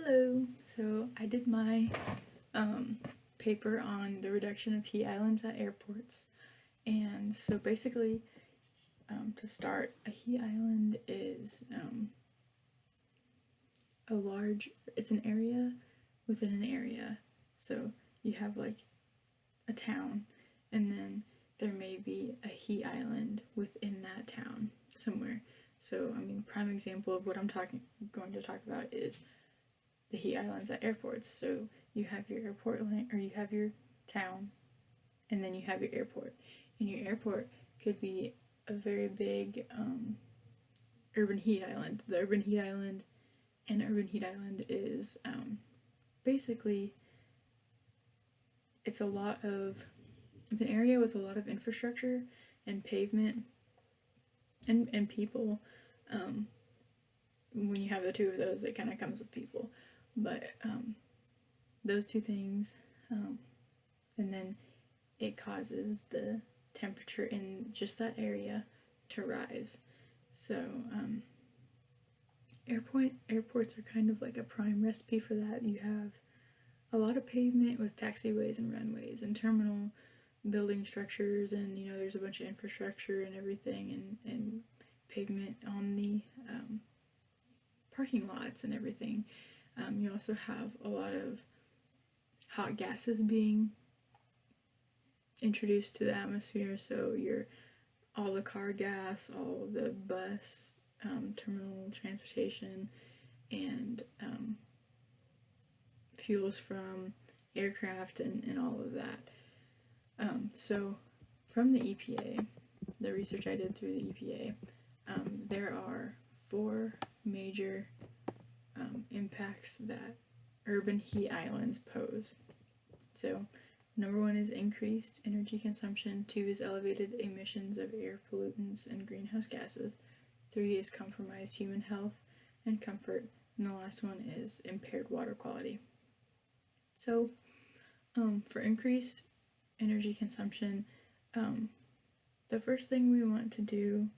Hello! So I did my paper on the reduction of heat islands at airports. And so basically, to start, a heat island is it's an area within an area. So you have like a town, and then there may be a heat island within that town somewhere. So, prime example of what I'm going to talk about is the heat islands at airports. So you have your airport or you have your town, and then you have your airport. And your airport could be a very big urban heat island. The urban heat island, is basically it's an area with a lot of infrastructure and pavement and people. When you have the two of those, it kind of comes with people. But those two things, and then it causes the temperature in just that area to rise. So airports are kind of like a prime recipe for that. You have a lot of pavement with taxiways and runways and terminal building structures, and there's a bunch of infrastructure and everything, and pavement on the parking lots and everything. You also have a lot of hot gases being introduced to the atmosphere, so all the car gas, all the bus, terminal transportation, and fuels from aircraft and all of that. So from the EPA, the research I did through the EPA, there are 4 major impacts that urban heat islands pose. So number 1 is increased energy consumption, 2 is elevated emissions of air pollutants and greenhouse gases, 3 is compromised human health and comfort, and the last one is impaired water quality. So for increased energy consumption, the first thing we want to do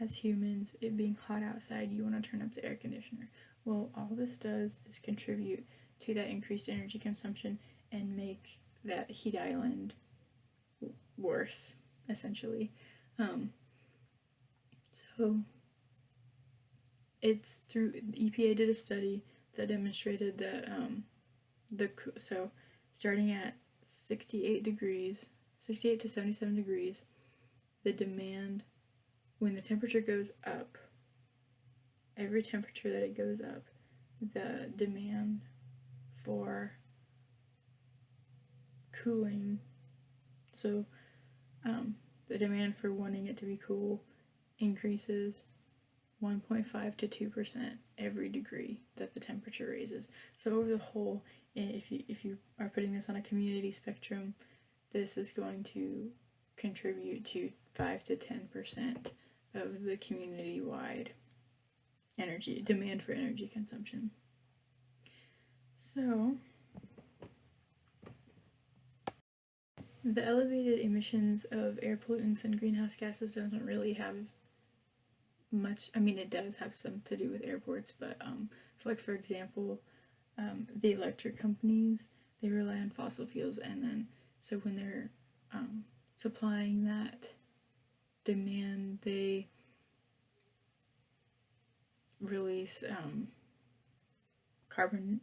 as humans, it being hot outside, you want to turn up the air conditioner. Well, all this does is contribute to that increased energy consumption and make that heat island worse, essentially. So it's through the EPA did a study that demonstrated that so starting at 68 to 77 degrees, the demand, when the temperature goes up, every temperature that it goes up, the demand for cooling, so the demand for wanting it to be cool increases 1.5 to 2% every degree that the temperature raises. So over the whole, if you are putting this on a community spectrum, this is going to contribute to 5 to 10% of the community-wide energy demand for energy consumption. So the elevated emissions of air pollutants and greenhouse gases doesn't really have much. It does have some to do with airports, but so like for example, the electric companies, they rely on fossil fuels, and then so when they're supplying that demand, they release carbon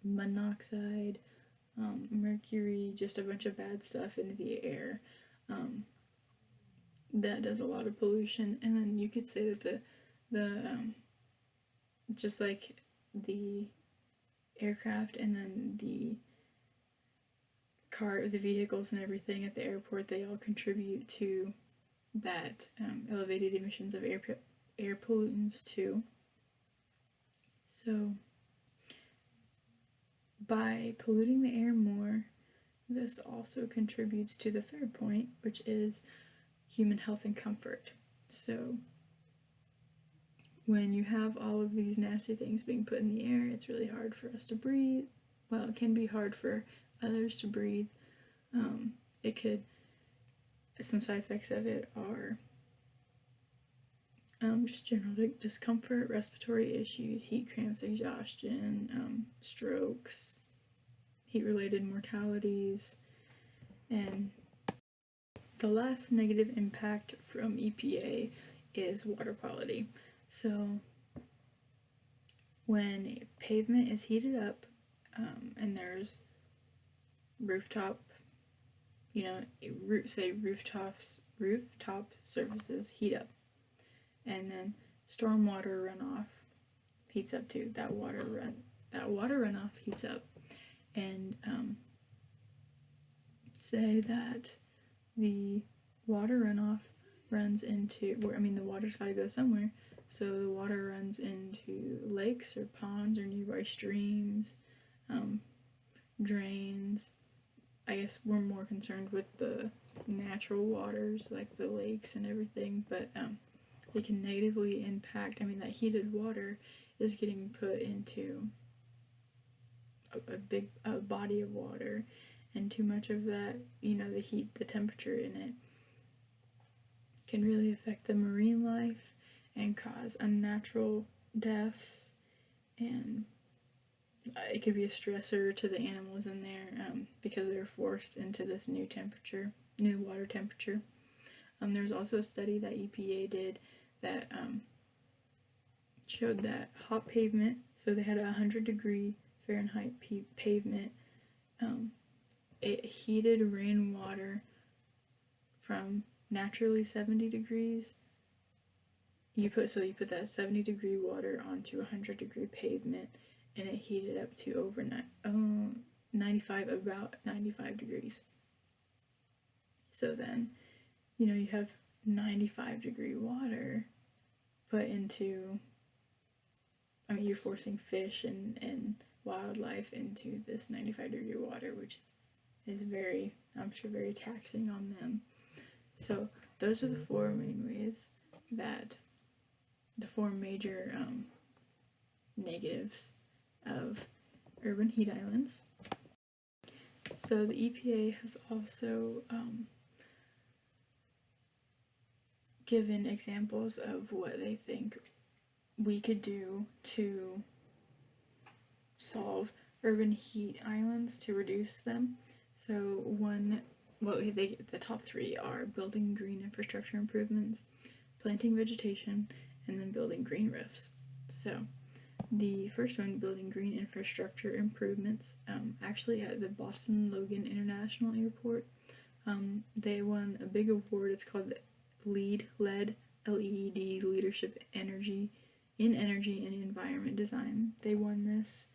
monoxide, mercury, just a bunch of bad stuff into the air. That does a lot of pollution, and then you could say that the just like the aircraft and then the vehicles and everything at the airport, they all contribute to that elevated emissions of air pollutants too. So by polluting the air more, this also contributes to the third point, which is human health and comfort. So when you have all of these nasty things being put in the air, it's really hard for us to breathe. Well, it can be hard for others to breathe. Some side effects of it are just general discomfort, respiratory issues, heat cramps, exhaustion, strokes, heat-related mortalities, and the last negative impact from EPA is water quality. So when pavement is heated up, and there's rooftop, say rooftop surfaces heat up, and then stormwater runoff heats up too. That water runoff heats up, and say that the water runoff runs into the water's got to go somewhere, so the water runs into lakes or ponds or nearby streams, drains. I guess we're more concerned with the natural waters like the lakes and everything, but it can negatively impact. That heated water is getting put into a big body of water, and too much of that, the heat, the temperature in it can really affect the marine life and cause unnatural deaths, and it could be a stressor to the animals in there because they're forced into this new water temperature. There's also a study that EPA did that showed that hot pavement, so they had a 100-degree Fahrenheit pavement, it heated rainwater from naturally 70 degrees. You put that 70-degree water onto 100-degree pavement, and it heated up to over 95 degrees. So then, you have 95-degree water put into, you're forcing fish and wildlife into this 95-degree water, which is very taxing on them. So those are the four main ways the four major negatives of urban heat islands. So the EPA has also given examples of what they think we could do to solve urban heat islands, to reduce them. So the top three are building green infrastructure improvements, planting vegetation, and then building green roofs. So the first one, building green infrastructure improvements, actually at the Boston Logan International Airport, they won a big award. It's called the LEED Leadership in Energy and Environment Design. They won this